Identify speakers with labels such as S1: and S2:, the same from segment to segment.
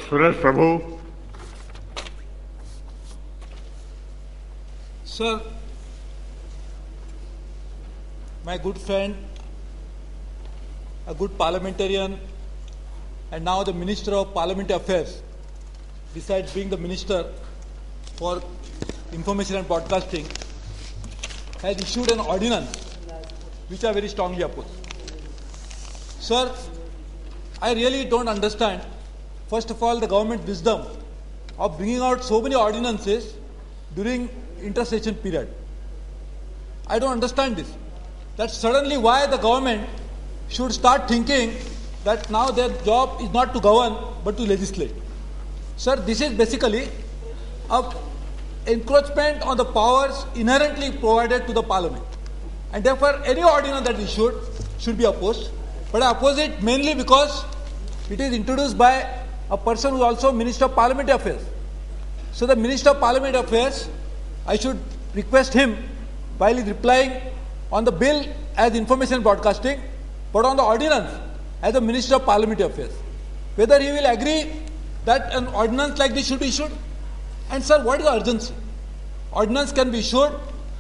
S1: Suresh Prabhu.
S2: Sir, my good friend, a good parliamentarian, and now the Minister of Parliamentary Affairs, besides being the Minister for Information and Broadcasting, has issued an ordinance which I very strongly oppose. Sir, I really don't understand, first of all, the government wisdom of bringing out so many ordinances during intersession period. I don't understand this. That's suddenly why the government should start thinking that now their job is not to govern but to legislate. Sir, this is basically an encroachment on the powers inherently provided to the parliament. And therefore, any ordinance that issued should be opposed. But I oppose it mainly because it is introduced by a person who is also Minister of Parliamentary Affairs. So the Minister of Parliamentary Affairs, I should request him, while he is replying on the bill as information broadcasting, but on the ordinance as a Minister of Parliamentary Affairs, whether he will agree that an ordinance like this should be issued. And sir, what is the urgency? Ordinance can be issued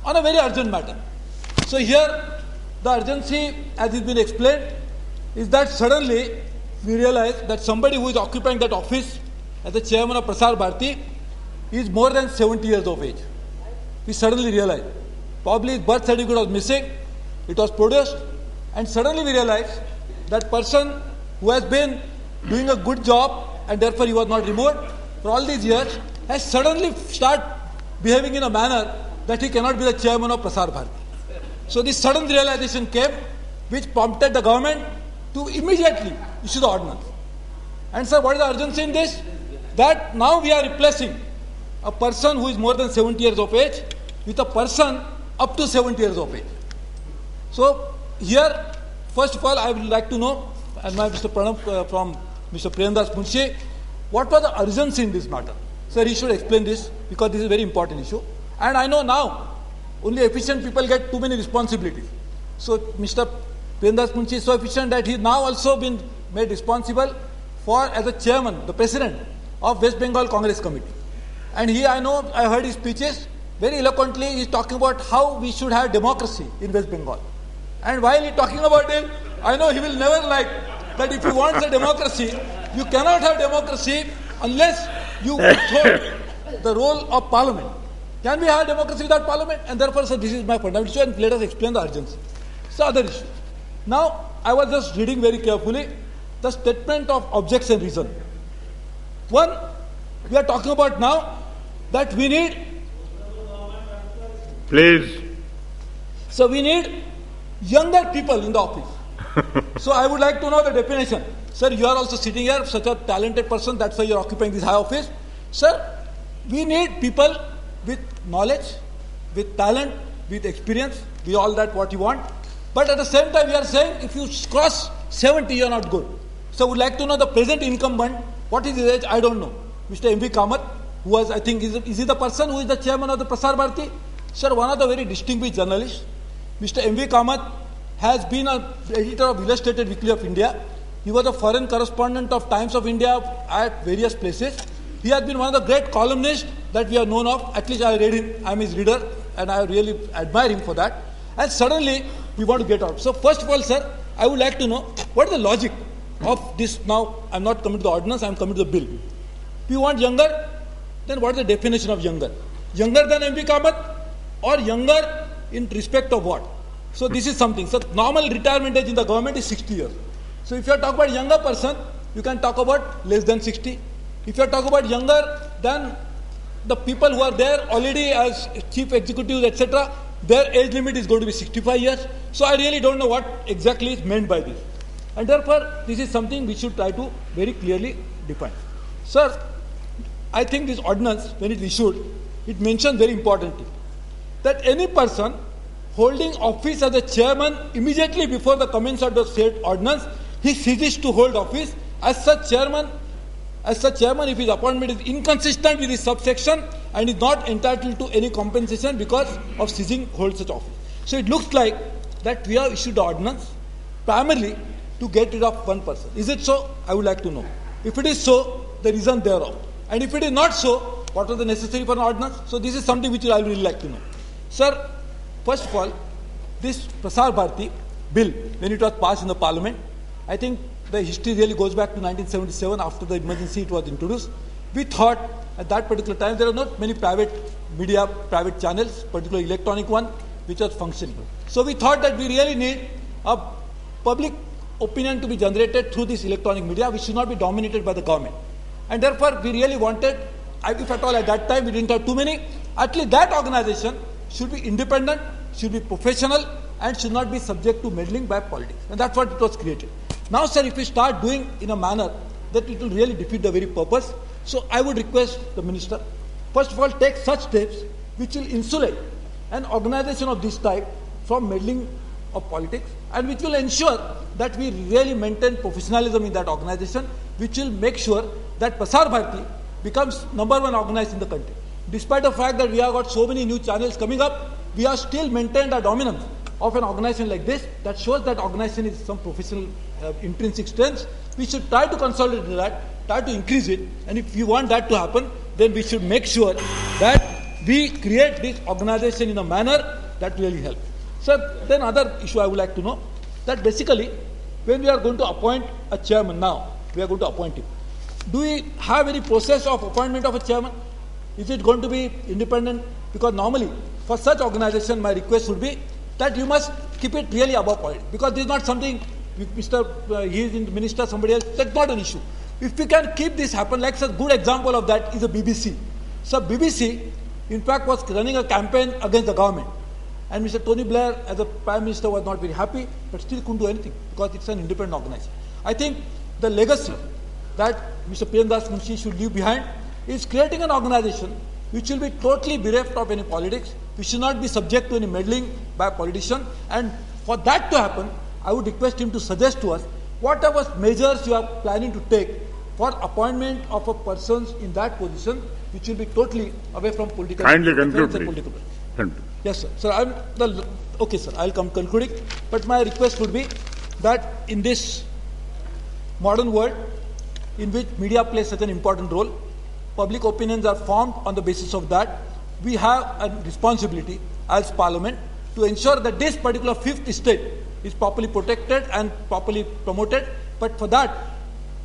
S2: on a very urgent matter. So here, the urgency, as has been explained, is that suddenly we realize that somebody who is occupying that office as the chairman of Prasar Bharati is more than 70 years of age. We suddenly realize. Probably his birth certificate was missing, it was produced, and suddenly we realize that person who has been doing a good job and therefore he was not removed for all these years has suddenly started behaving in a manner that he cannot be the chairman of Prasar Bharati. So this sudden realization came, which prompted the government to immediately issue the ordinance. And sir, what is the urgency in this? That now we are replacing a person who is more than 70 years of age with a person up to 70 years of age. So here, first of all, I would like to know, and my Mr. Pranab from Mr. Priyandas Munshi, what was the urgency in this matter? Sir, he should explain this because this is a very important issue. And I know now, only efficient people get too many responsibilities. So Mr. Priyandas Munshi is so efficient that he has now also been made responsible for, as a chairman, the president of West Bengal Congress Committee. And he, I know, I heard his speeches, very eloquently he is talking about how we should have democracy in West Bengal. And while he is talking about it, I know he will never like that if he wants a democracy, you cannot have democracy unless you withhold the role of parliament. Can we have democracy without parliament? And therefore, sir, this is my fundamental issue, and let us explain the urgency. So, other issue. Now, I was just reading very carefully the statement of objects and reason. One, we are talking about now that we need.
S1: Please.
S2: So, we need younger people in the office. So, I would like to know the definition. Sir, you are also sitting here, such a talented person, that's why you are occupying this high office. Sir, we need people with knowledge, with talent, with experience, with all that what you want. But at the same time, we are saying if you cross 70, you are not good. So, I would like to know the present incumbent, what is his age? I don't know. Mr. M.V. Kamath, who was, I think, is he the person who is the chairman of the Prasar Bharati? Sir, one of the very distinguished journalists, Mr. M.V. Kamath, has been an editor of Illustrated Weekly of India. He was a foreign correspondent of Times of India at various places. He has been one of the great columnists that we are known of. At least I read him. I am his reader and I really admire him for that. And suddenly we want to get out. So first of all, sir, I would like to know what is the logic of this. Now I am not coming to the ordinance, I am coming to the bill. If you want younger, then what is the definition of younger? Younger than M.V. Kamath or younger in respect of what? So this is something. So normal retirement age in the government is 60 years. So if you are talking about younger person, you can talk about less than 60. If you are talking about younger, then the people who are there already as chief executives, etc., their age limit is going to be 65 years. So I really don't know what exactly is meant by this. And therefore, this is something we should try to very clearly define. Sir, I think this ordinance, when it is issued, it mentions very importantly that any person holding office as a chairman immediately before the commencement of the said ordinance, he ceases to hold office as such chairman. As such chairman, if his appointment is inconsistent with his subsection and is not entitled to any compensation because of ceasing to hold such office. So it looks like that we have issued the ordinance primarily to get rid of one person. Is it so? I would like to know. If it is so, the reason thereof. And if it is not so, what was the necessary for an ordinance? So this is something which I would really like to know. Sir, first of all, this Prasar Bharati bill, when it was passed in the parliament, I think the history really goes back to 1977, after the emergency it was introduced. We thought at that particular time there are not many private media, private channels, particularly electronic one, which was functioning. So we thought that we really need a public opinion to be generated through this electronic media, which should not be dominated by the government. And therefore we really wanted, if at all at that time we didn't have too many, at least that organization should be independent, should be professional, and should not be subject to meddling by politics. And that's what it was created. Now, sir, if we start doing in a manner that it will really defeat the very purpose, so I would request the minister, first of all, take such steps which will insulate an organization of this type from meddling of politics, and which will ensure that we really maintain professionalism in that organization, which will make sure that Prasar Bharati becomes #1 organized in the country. Despite the fact that we have got so many new channels coming up, we have still maintained a dominance of an organization like this. That shows that organization is some professional intrinsic strengths. We should try to consolidate that, try to increase it, and if we want that to happen, then we should make sure that we create this organization in a manner that really helps. Sir, then other issue I would like to know, that basically when we are going to appoint a chairman now, we are going to appoint him. Do we have any process of appointment of a chairman? Is it going to be independent? Because normally for such organization my request would be that you must keep it really above politics, because this is not something he is in the minister, somebody else, that's not an issue. If we can keep this happen, like a good example of that is the BBC. So BBC in fact was running a campaign against the government, and Mr. Tony Blair as a Prime Minister was not very happy, but still couldn't do anything because it's an independent organization. I think the legacy that Mr. Priyandas Munshi should leave behind is creating an organization which will be totally bereft of any politics, which should not be subject to any meddling by a politician. And for that to happen, I would request him to suggest to us whatever measures you are planning to take for appointment of a person in that position, which will be totally away from political.
S1: Kindly conclude, please.
S2: Yes, sir. Sir, okay, sir. I'll come concluding. But my request would be that in this modern world, in which media plays such an important role, public opinions are formed on the basis of that. We have a responsibility as Parliament to ensure that this particular fifth estate is properly protected and properly promoted. But for that,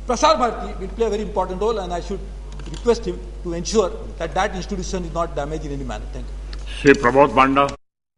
S2: Prasar Bharati will play a very important role, and I should request him to ensure that that institution is not damaged in any manner. Thank you.
S1: Shri Prabhu Banda.